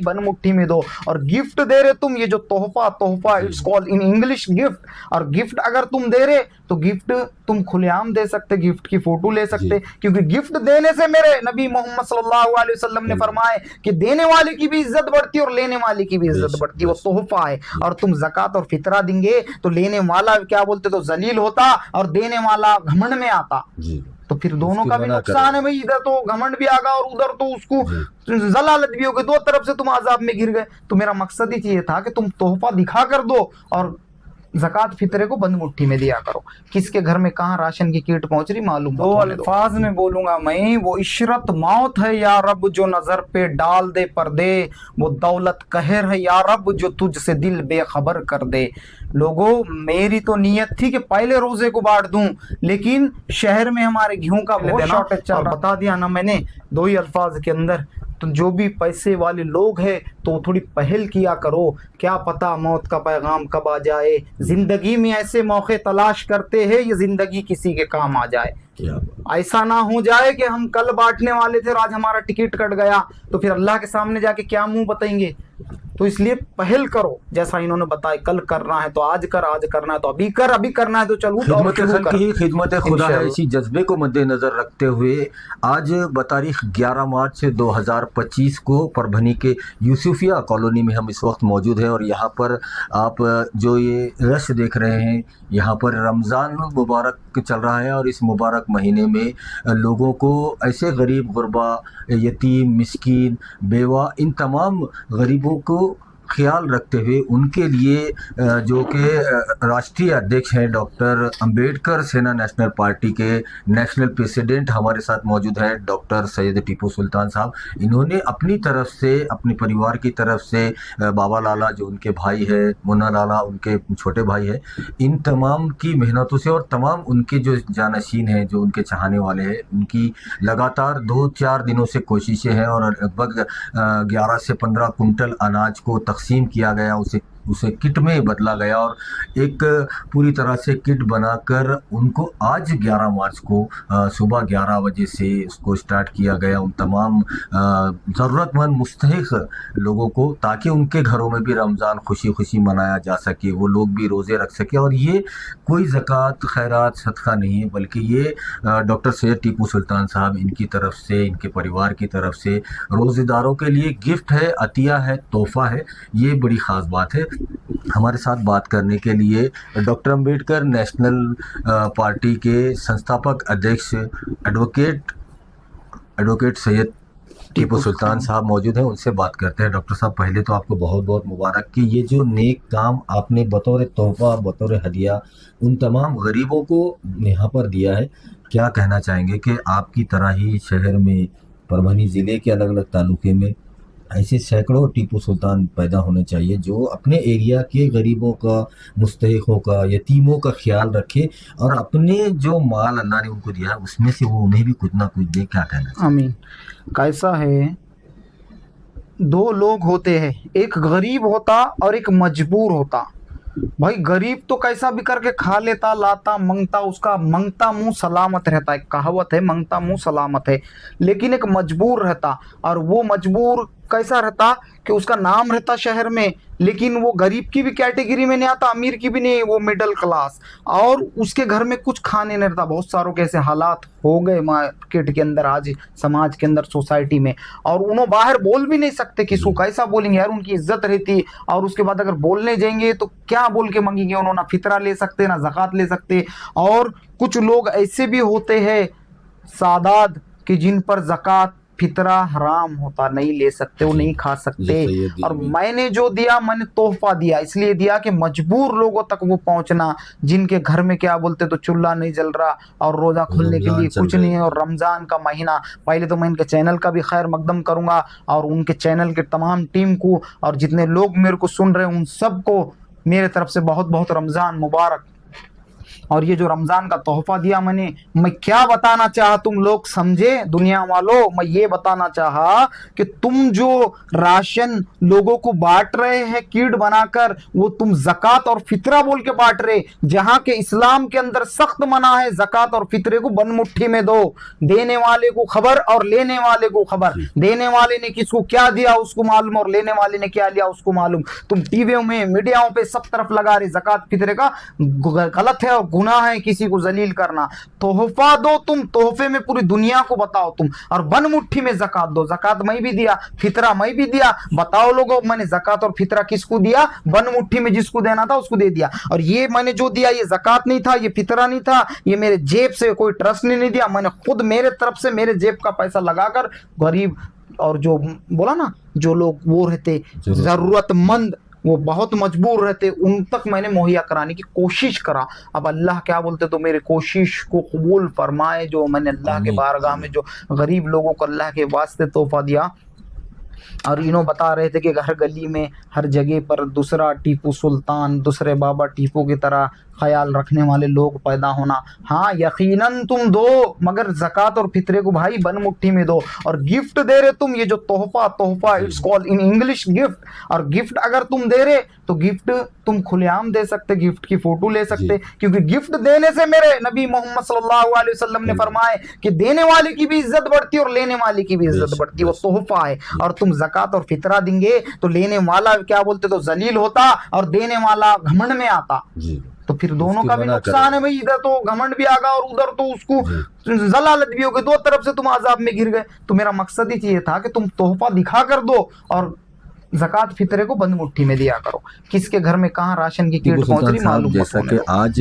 बन मुट्ठी में दो। और गिफ्ट दे रहे तुम, ये जो तोहफा it's called in English gift. और गिफ्ट अगर तुम दे रहे तो गिफ्ट तुम खुलेआम दे सकते, गिफ्ट की फोटो ले सकते, क्योंकि गिफ्ट देने से मेरे नबी मोहम्मद सल्लल्लाहु अलैहि वसल्लम ने फरमाए कि देने वाले की भी इज्जत बढ़ती है और लेने वाले की भी इज्जत बढ़ती है, वो तोहफा है। और तुम ज़कात और फितरा देंगे तो लेने वाला क्या बोलते तो जलील होता और देने वाला घमंड में आता, तो फिर दोनों का भी नुकसान है भाई। इधर तो घमंड भी आगा और उधर तो उसको जलालत भी हो गई, दो तरफ से तुम आजाब में गिर गए। तो मेरा मकसद ही ये था कि तुम तोहफा दिखा कर दो और ज़कात फितरे को बंद मुट्ठी में दिया करो। किसके घर में कहाँ राशन की कीट पहुंच रही मालूम। दो अल्फाज में बोलूंगा मैं, वो इशरत मौत है या रब जो नजर पे डाल दे पर्दे, वो दौलत कहर है या रब जो तुझसे दिल बेखबर कर दे। लोगों, मेरी तो नीयत थी कि पहले रोजे को बांट दूं, लेकिन शहर में हमारे गेहूं का बहुत शॉर्टेज चल रहा, बता दिया ना मैंने दो ही अल्फाज के अंदर। तो जो भी पैसे वाले लोग हैं तो थोड़ी पहल किया करो, क्या पता मौत का पैगाम कब आ जाए। जिंदगी में ऐसे मौके तलाश करते हैं ये जिंदगी किसी के काम आ जाए। ऐसा ना हो जाए कि हम कल बांटने वाले थे और आज हमारा टिकट कट गया, तो फिर अल्लाह के सामने जाके क्या मुंह बताएंगे। तो इसलिए पहल करो, जैसा इन्होंने बताया, कल करना है तो आज कर, आज करना है तो अभी कर, अभी करना है तो चल खिदमत खुदा है। इसी जज्बे को मद्देनजर रखते हुए आज बतारीख 11 मार्च 2025 को परभनी के यूसुफिया कॉलोनी में हम इस वक्त मौजूद हैं। और यहाँ पर आप जो ये रश देख रहे हैं, यहाँ पर रमज़ान मुबारक चल रहा है और इस मुबारक महीने में लोगों को ऐसे गरीब गुरबा, यतीम, मिस्कीन, बेवा, इन तमाम गरीबों को ख्याल रखते हुए उनके लिए जो कि राष्ट्रीय अध्यक्ष हैं डॉक्टर अंबेडकर सेना नेशनल पार्टी के नेशनल प्रेसिडेंट हमारे साथ मौजूद हैं डॉक्टर सैयद टीपू सुल्तान साहब। इन्होंने अपनी तरफ से, अपने परिवार की तरफ से, बाबा लाला जो उनके भाई है, मुन्ना लाला उनके छोटे भाई है, इन तमाम की मेहनतों से और तमाम उनके जो जानशीन हैं, जो उनके चाहने वाले हैं, उनकी लगातार 2-4 दिनों से कोशिशें हैं और लगभग 11 से 15 कुंटल अनाज को तकसीम किया गया, उसे किट में बदला गया और एक पूरी तरह से किट बनाकर उनको आज 11 मार्च को सुबह 11 बजे से उसको स्टार्ट किया गया उन तमाम ज़रूरतमंद मुस्तहिक लोगों को, ताकि उनके घरों में भी रमज़ान खुशी खुशी मनाया जा सके, वो लोग भी रोज़े रख सके। और ये कोई ज़कात, खैरात, सदका नहीं है, बल्कि ये डॉक्टर सैयद टीपू सुल्तान साहब इनकी तरफ से, इनके परिवार की तरफ से रोज़ेदारों के लिए गिफ्ट है, अतिया है, तोहफ़ा है। ये बड़ी ख़ास बात है। हमारे साथ बात करने के लिए डॉक्टर अंबेडकर नेशनल पार्टी के संस्थापक अध्यक्ष एडवोकेट सैयद टीपू सुल्तान साहब मौजूद हैं, उनसे बात करते हैं। डॉक्टर साहब, पहले तो आपको बहुत बहुत मुबारक कि ये जो नेक काम आपने बतौर तोहफा, बतौर हदिया उन तमाम गरीबों को यहाँ पर दिया है। क्या कहना चाहेंगे कि आपकी तरह ही शहर में, परभनी ज़िले के अलग अलग तालुके में ऐसे सैकड़ों टीपू सुल्तान पैदा होने चाहिए जो अपने एरिया के गरीबों का, मुस्तहिकों का, यतीमों का ख्याल रखे और अपने जो माल अल्लाह ने उनको दिया है उसमें से वो उन्हें भी कुछ ना कुछ दे। क्या कहना चाहिए? आमीन। कैसा है, दो लोग होते हैं, एक गरीब होता और एक मजबूर होता। भाई गरीब तो कैसा भी करके खा लेता, लाता, मंगता, उसका मंगता मुंह सलामत रहता है, कहावत है मंगता मुंह सलामत है। लेकिन एक मजबूर रहता, और वो मजबूर कैसा रहता कि उसका नाम रहता शहर में, लेकिन वो गरीब की भी कैटेगरी में नहीं आता, अमीर की भी नहीं, वो मिडिल क्लास, और उसके घर में कुछ खाने नहीं रहता। बहुत सारों के ऐसे हालात हो गए मार्केट के अंदर, आज समाज के अंदर, सोसाइटी में, और उन्होंने बाहर बोल भी नहीं सकते, किसको कैसा बोलेंगे यार, उनकी इज्जत रहती। और उसके बाद अगर बोलने जाएंगे तो क्या बोल के मांगेंगे, उन्होंने फितरा ले सकते ना ज़कात ले सकते। और कुछ लोग ऐसे भी होते हैं सादात कि जिन पर ज़कात फितरा हराम होता, नहीं ले सकते, वो नहीं खा सकते। और मैंने जो दिया, मैंने तोहफा दिया, इसलिए दिया कि मजबूर लोगों तक वो पहुंचना, जिनके घर में क्या बोलते तो चूल्हा नहीं जल रहा और रोज़ा खुलने के लिए कुछ नहीं है, और रमज़ान का महीना। पहले तो मैं इनके चैनल का भी खैर मकदम करूंगा और उनके चैनल के तमाम टीम को और जितने लोग मेरे को सुन रहे हैं उन सबको मेरे तरफ से बहुत बहुत रमज़ान मुबारक। اور یہ جو رمضان کا تحفہ دیا میں کیا بتانا چاہا تم لوگ سمجھے دنیا والوں، میں یہ بتانا چاہا کہ تم جو راشن لوگوں کو بانٹ رہے ہیں کیٹ بنا کر، وہ تم زکوٰۃ اور فطرہ بول کے بانٹ رہے، جہاں کہ اسلام کے اندر سخت منع ہے زکوٰۃ اور فطرے کو بن مٹھی میں دو، دینے والے کو خبر اور لینے والے کو خبر، دینے والے نے کس کو کیا دیا اس کو معلوم اور لینے والے نے کیا لیا اس کو معلوم۔ تم ٹی ویوں میں میڈیاؤں پہ سب طرف لگا رہے زکوٰۃ فطرے کا غلط ہے اور گناہ ہے کسی کو ذلیل کرنا۔ تحفہ دو، تم تحفے میں پوری دنیا کو بتاؤ تم، اور بن مٹھی میں زکوٰۃ دو، زکوٰۃ میں بھی دیا، فطرہ میں بھی دیا، بتاؤ لوگوں میں نے زکوٰۃ اور فطرہ کس کو دیا؟ بن مٹھی میں جس کو دینا تھا اس کو دے دیا، اور یہ میں نے جو دیا یہ زکوٰۃ نہیں تھا، یہ فطرہ نہیں تھا، یہ میرے جیب سے کوئی ٹرسٹ نے نہیں دیا، میں نے خود میرے طرف سے میرے جیب کا پیسہ لگا کر غریب اور جو بولا نا جو لوگ وہ رہتے ضرورت مند، وہ بہت مجبور رہتے، ان تک میں نے مہیا کرانے کی کوشش کرا۔ اب اللہ کیا بولتے تو میرے کوشش کو قبول فرمائے، جو میں نے اللہ کے بارگاہ میں جو غریب لوگوں کو اللہ کے واسطے تحفہ دیا۔ اور انہوں بتا رہے تھے کہ ہر گلی میں ہر جگہ پر دوسرا ٹیپو سلطان، دوسرے بابا ٹیپو کی طرح خیال رکھنے والے لوگ پیدا ہونا۔ ہاں یقیناً تم دو، مگر زکوٰۃ اور فطرے کو بھائی بن مٹھی میں دو۔ اور گفٹ دے رہے تم، یہ جو تحفہ it's call in English gift, اور گفٹ اگر تم دے رہے تو گفٹ تم کھلے عام دے سکتے، گفٹ کی فوٹو لے سکتے، کیونکہ گفٹ دینے سے میرے نبی محمد صلی اللہ علیہ وسلم نے فرمائے کہ دینے والے کی بھی عزت بڑھتی ہے اور لینے والے کی بھی عزت بڑھتی ہے، وہ تحفہ ہے۔ اور تم زکوٰۃ اور فطرہ دیں گے تو لینے والا کیا بولتے تو ذلیل ہوتا اور دینے والا گھمنڈ میں آتا، تو پھر دونوں کا بھی نقصان ہے بھائی، ادھر تو گھمنڈ بھی آگا اور ادھر تو اس کو ضلالت بھی ہوگی، دو طرف سے تم عذاب میں گر گئے۔ تو میرا مقصد ہی یہ تھا کہ تم تحفہ دکھا کر دو اور زکوٰۃ فطرے کو بند مٹھی میں دیا کرو، کس کے گھر میں کہاں راشن کی کیٹ پہنچ رہی معلوم۔ جیسا کہ آج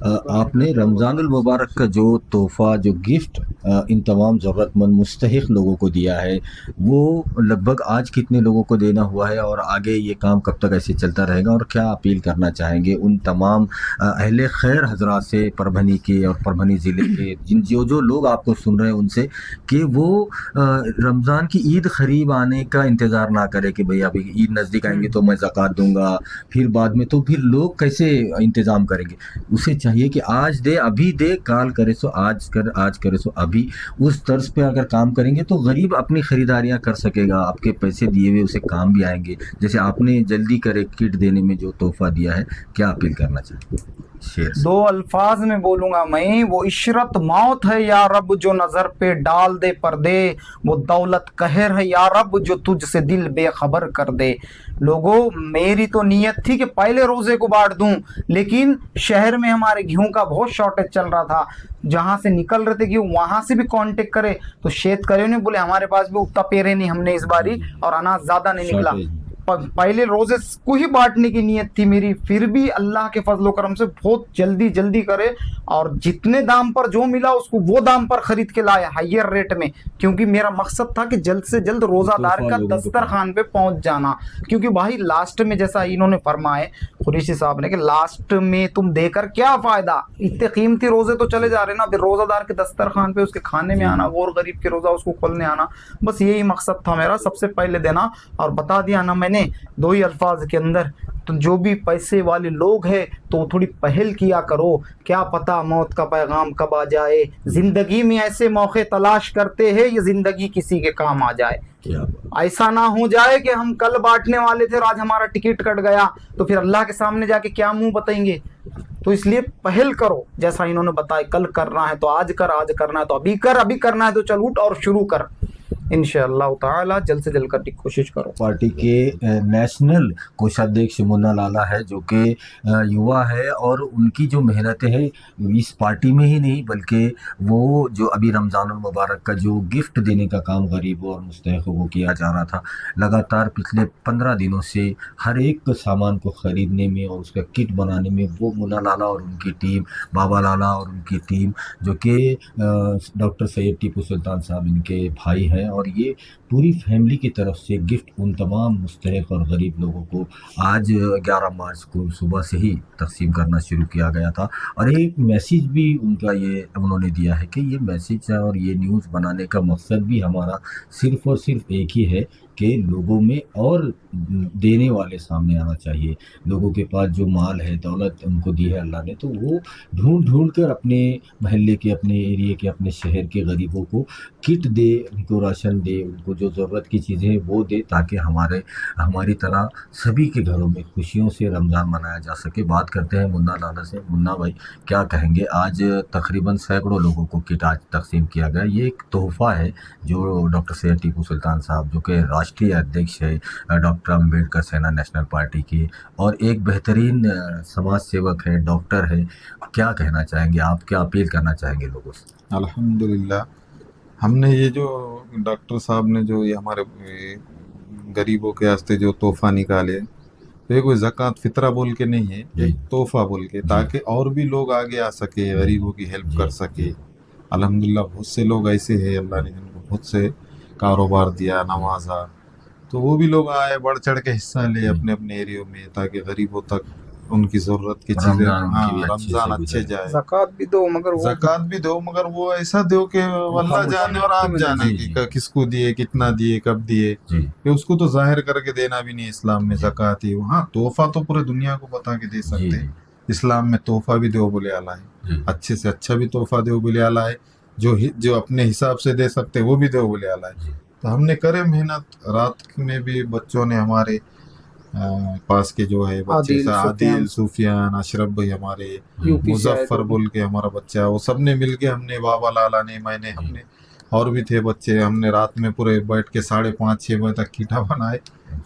آپ نے رمضان المبارک کا جو تحفہ جو گفٹ ان تمام ضرورت مند مستحق لوگوں کو دیا ہے، وہ لگ بھگ آج کتنے لوگوں کو دینا ہوا ہے، اور آگے یہ کام کب تک ایسے چلتا رہے گا، اور کیا اپیل کرنا چاہیں گے ان تمام اہل خیر حضرات سے پربھنی کے اور پربھنی ضلع کے جو لوگ آپ کو سن رہے ہیں ان سے، کہ وہ رمضان کی عید قریب آنے کا انتظار نہ کرے کہ بھئی ابھی عید نزدیک آئیں گے تو میں زکوٰۃ دوں گا، پھر بعد میں تو پھر لوگ کیسے انتظام کریں گے۔ اسے چاہیے کہ آج دے، ابھی دے، کال کرے سو آج کرے سو ابھی، اس طرز پہ اگر کام کریں گے تو غریب اپنی خریداریاں کر سکے گا، آپ کے پیسے دیے ہوئے اسے کام بھی آئیں گے۔ جیسے آپ نے جلدی کرے کٹ دینے میں جو تحفہ دیا ہے، کیا اپیل کرنا چاہیے؟ دو الفاظ میں بولوں گا میں، وہ عشرت موت ہے یا رب جو نظر پہ ڈال دے پردے، وہ دولت قہر ہے یا رب جو تجھ سے دل بے خبر کر دے۔ لوگوں میری تو نیت تھی کہ پہلے روزے کو بانٹ دوں، لیکن شہر میں ہمارے گیہوں کا بہت شارٹیج چل رہا تھا، جہاں سے نکل رہے تھے گیہوں وہاں سے بھی کانٹیکٹ کرے تو شیت کرے نہیں، بولے ہمارے پاس بھی اتنا پیرے نہیں، ہم نے اس باری اور اناج زیادہ نہیں نکلا۔ پہلے روزے کو ہی بانٹنے کی نیت تھی میری، پھر بھی اللہ کے فضل و کرم سے بہت جلدی کرے، اور جتنے دام پر جو ملا اس کو وہ دام پر خرید کے لائے ہائر ریٹ میں، کیونکہ میرا مقصد تھا کہ جلد سے جلد روزہ دار کا دسترخوان پہ پہنچ جانا۔ کیونکہ بھائی لاسٹ میں جیسا انہوں نے فرمائے قریشی صاحب نے کہ لاسٹ میں تم دے کر کیا فائدہ، اتنے قیمتی روزے تو چلے جا رہے نا، پھر روزہ دار کے دسترخوان پہ اس کے کھانے میں آنا، غور غریب کے روزہ اس کو کھولنے آنا، بس یہی مقصد تھا میرا، سب سے پہلے دینا۔ اور بتا دیا نا میں نے دو ہی الفاظ کے اندر، تو جو بھی پیسے والے لوگ ہیں تو تھوڑی پہل کیا کرو، کیا پتا موت کا پیغام کب آ جائے، زندگی میں ایسے موقع تلاش کرتے ہیں یہ زندگی کسی کے کام آ جائے، ایسا نہ ہو جائے کہ ہم کل بانٹنے والے تھے اور آج ہمارا ٹکٹ کٹ گیا تو پھر اللہ کے سامنے جا کے کیا منہ بتائیں گے۔ تو اس لیے پہل کرو، جیسا انہوں نے بتایا کل کرنا ہے تو آج کر، آج کرنا ہے تو ابھی کرنا ہے تو چل اٹھ اور شروع کر، انشاءاللہ تعالی جلد سے جلد کرنے کی کوشش کرو۔ پارٹی کے نیشنل کوشادھیکش منا لالا ہے جو کہ یوا ہے، اور ان کی جو محنتیں ہیں اس پارٹی میں ہی نہیں بلکہ وہ جو ابھی رمضان المبارک کا جو گفٹ دینے کا کام غریبوں اور مستحقوں کو کیا جا رہا تھا، لگاتار پچھلے 15 دنوں سے ہر ایک سامان کو خریدنے میں اور اس کا کٹ بنانے میں وہ منا لالا اور ان کی ٹیم، بابا لالا اور ان کی ٹیم، جو کہ ڈاکٹر سید ٹیپو سلطان صاحب ان کے بھائی ہیں، اور یہ पूरी फैमिली की तरफ से गिफ्ट उन तमाम मुस्तहिक और गरीब लोगों को आज 11 मार्च को सुबह से ही तकसीम करना शुरू किया गया था। और एक मैसेज भी उनका ये उन्होंने दिया है कि ये मैसेज और ये न्यूज़ बनाने का मकसद भी हमारा सिर्फ़ और सिर्फ एक ही है कि लोगों में और देने वाले सामने आना चाहिए। लोगों के पास जो माल है, दौलत उनको दी है अल्लाह ने, तो वो ढूंढ ढूंढ कर अपने महल्ले के, अपने एरिए के, अपने शहर के गरीबों को किट दे, उनको राशन दे, उनको जो ज़रूरत की चीज़ें हैं वो दे, ताकि हमारी तरह सभी के घरों में खुशियों से रमज़ान मनाया जा सके। बात करते हैं मुन्ना लाला से। मुन्ना भाई, क्या कहेंगे? आज तकरीबन सैकड़ों लोगों को किट आज तकसीम किया गया। ये एक तोहफ़ा है जो डॉक्टर सैयद टीपू सुल्तान साहब, जो कि राष्ट्रीय अध्यक्ष है डॉक्टर अम्बेडकर सेना नेशनल पार्टी की, और एक बेहतरीन समाज सेवक है, डॉक्टर है, क्या कहना चाहेंगे आप? क्या अपील करना चाहेंगे लोगों से? अल्हम्दुलिल्लाह, हमने ये जो डॉक्टर साहब ने जो ये हमारे गरीबों के वास्ते जो तोहफ़ा निकाले, तो ये कोई ज़कात फितरा बोल के नहीं है, जी। एक तोहफ़ा बोल के, ताकि और भी लोग आगे आ सके, गरीबों की हेल्प कर सके। अल्हम्दुलिल्लाह, बहुत से लोग ऐसे हैं अल्लाह ने जिनको बहुत से कारोबार दिया, नवाजा, तो वो भी लोग आए, बढ़ चढ़ के हिस्सा ले अपने अपने एरियो में, ताकि गरीबों तक उनकी ज़रूरत की चीज़ें, रमज़ान हाँ, उनकी भी अच्छे से रमज़ान अच्छे गुजरे। जाए। ज़कात भी दो मगर वो ज़कात भी दो, मगर वो ऐसा दो कि अल्लाह खामोश जाने और आप में जाने जी, कि जी। किसको दिए, कितना दिए, कब दिए, जी कि उसको तो जाहिर करके देना भी नहीं इस्लाम में ज़कात ही। हाँ, तोहफ़ा तो पूरे दुनिया को बता के दे जी सकते जी हैं। इस्लाम में तोहफ़ा भी दो बोले आला है, जी अच्छे से अच्छा भी तोहफ़ा दो बोले आला है, जो अपने हिसाब से दे सकते वो भी दो बोले आला है। जी तो हमने करे मेहनत, रात में भी बच्चों ने हमारे पास के जो है बच्चे आदिल, आदिल, सूफियान, अशरफ भाई, हमारे यूपी से आए मुजफ्फर थे। बोल के हमारा बच्चा, वो सब ने मिल के, हमने बाबा लाला ने, मैंने, हमने और भी थे बच्चे, हमने रात में पूरे बैठ के 5:30-6 बजे तक कीठा बनाए।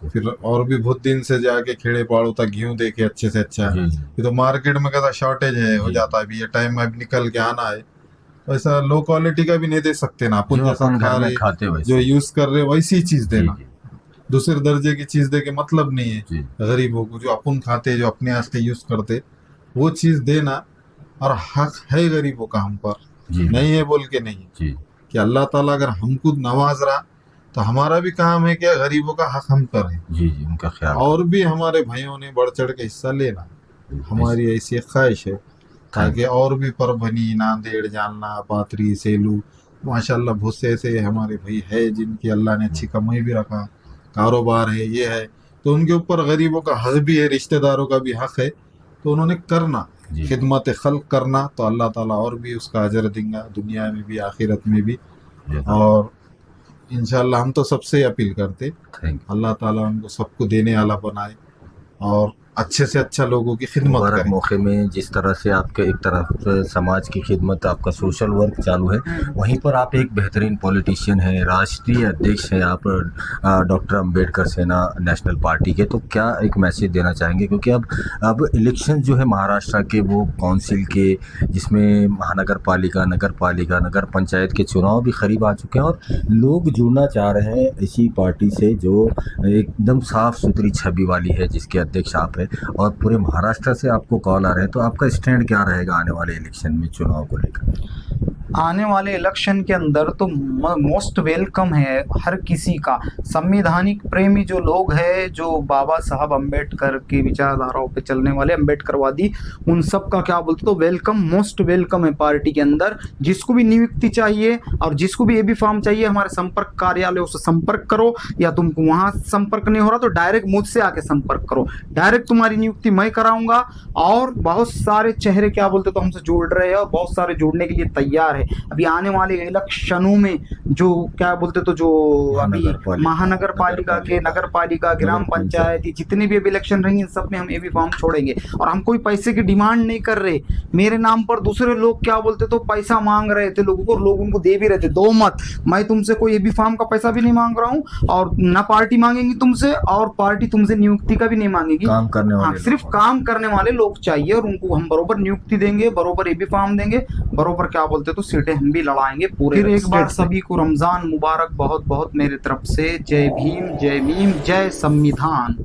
फिर और भी बहुत दिन से जाके खेड़े पाड़ों तक घी देखे अच्छे से अच्छा। जी जी ये तो मार्केट में कैसा शॉर्टेज है, हो जी। जाता है, अभी ये टाइम में अब निकल के आना है, वैसा लो क्वालिटी का भी नहीं दे सकते ना, अपन जो जैसा अपन खा घर में रहे, खाते वैसे। जो यूज कर रहे वैसी चीज जी देना। जी दूसरे दर्जे की चीज दे के मतलब नहीं है। जी गरीबों को जो अपन खाते, जो अपने वास्ते यूज करते, वो चीज देना, और हक है गरीबों का हम पर, जी नहीं है बोल के नहीं, जी कि अल्लाह ताला अगर हमको नवाज रहा तो हमारा भी काम है कि गरीबों का हक हम करें, जी जी उनका ख्याल और भी हमारे भाइयों ने बढ़ चढ़ के हिस्सा लेना, रखें। हमारी ऐसी ख्वाहिश है, ताकि और भी परभनी, नांदेड़, जालना, पाथरी, सेलू, माशाल्लाह बहुत से ऐसे हमारे भाई है जिनकी अल्लाह ने अच्छी कमाई भी रखा, कारोबार है, ये है, तो उनके ऊपर गरीबों का हक भी है, रिश्तेदारों का भी हक है, तो उन्होंने करना, जी खिदमत खल्क करना, तो अल्लाह ताला और भी उसका अजर देंगे, दुनिया में भी आखिरत में भी। जी और इंशाल्लाह हम तो सबसे अपील करते, थैंक अल्लाह ताला उनको सबको देने वाला बनाए और अच्छे से अच्छा लोगों की खिदमत मुबारक करें। मौके में जिस तरह से आपके एक तरफ से समाज की खिदमत, आपका सोशल वर्क चालू है, वहीं पर आप एक बेहतरीन पॉलिटिशियन हैं, राष्ट्रीय अध्यक्ष हैं आप डॉक्टर अंबेडकर सेना नेशनल पार्टी के, तो क्या एक मैसेज देना चाहेंगे? क्योंकि अब इलेक्शन जो है महाराष्ट्र के, वो काउंसिल के, जिसमें महानगर पालिका, नगर पालिका, नगर पंचायत के चुनाव भी करीब आ चुके हैं, और लोग जुड़ना चाह रहे हैं इसी पार्टी से जो एकदम साफ़ सुथरी छवि वाली है, जिसके अध्यक्ष आप हैं, और पूरे महाराष्ट्र से आपको कॉल आ रहे हैं, तो आपका स्टैंड क्या रहेगा आने वाले इलेक्शन में, चुनाव को लेकर? आने वाले इलेक्शन के अंदर तो मोस्ट वेलकम है हर किसी का। संवैधानिक प्रेमी जो लोग हैं, जो बाबा साहब अम्बेडकर की विचारधाराओं पे चलने वाले अम्बेडकरवादी, उन सब का क्या बोलते तो वेलकम, मोस्ट वेलकम है पार्टी के अंदर। जिसको भी नियुक्ति चाहिए और जिसको भी एबी फॉर्म चाहिए, हमारे संपर्क कार्यालयों से संपर्क करो, या तुमको वहाँ संपर्क नहीं हो रहा तो डायरेक्ट मुझसे आके संपर्क करो, डायरेक्ट तुम्हारी नियुक्ति मैं कराऊंगा। और बहुत सारे चेहरे क्या बोलते तो हमसे जुड़ रहे हैं, और बहुत सारे जुड़ने के लिए तैयार है। अभी आने वाले इलेक्शनों में जो क्या बोलते तो जो अभी महानगर पालिका के, नगर पालिका, ग्राम पंचायत, जितने भी अभी इलेक्शन रहेंगे इन सब में हम एबी फॉर्म छोड़ेंगे। और हम कोई पैसे की डिमांड नहीं कर रहे, मेरे नाम पर दूसरे लोग क्या बोलते तो पैसा मांग रहे थे लोगों को, लोग उनको दे भी रहे थे, दो मत, मैं तुमसे कोई एबी फॉर्म का पैसा भी नहीं मांग रहा हूँ, और ना पार्टी मांगेंगी तुमसे, और पार्टी तुमसे नियुक्ति का भी नहीं मांगेगी। काम करने वाले हाँ, सिर्फ काम करने वाले लोग चाहिए, और उनको हम बरोबर नियुक्ति देंगे, बरोबर एबी फॉर्म देंगे, बरोबर क्या बोलते तो सीटें हम भी लड़ाएंगे पूरे। फिर एक बार सभी को रमजान मुबारक बहुत बहुत मेरी तरफ से। जय भीम, जय मीम, जय संविधान।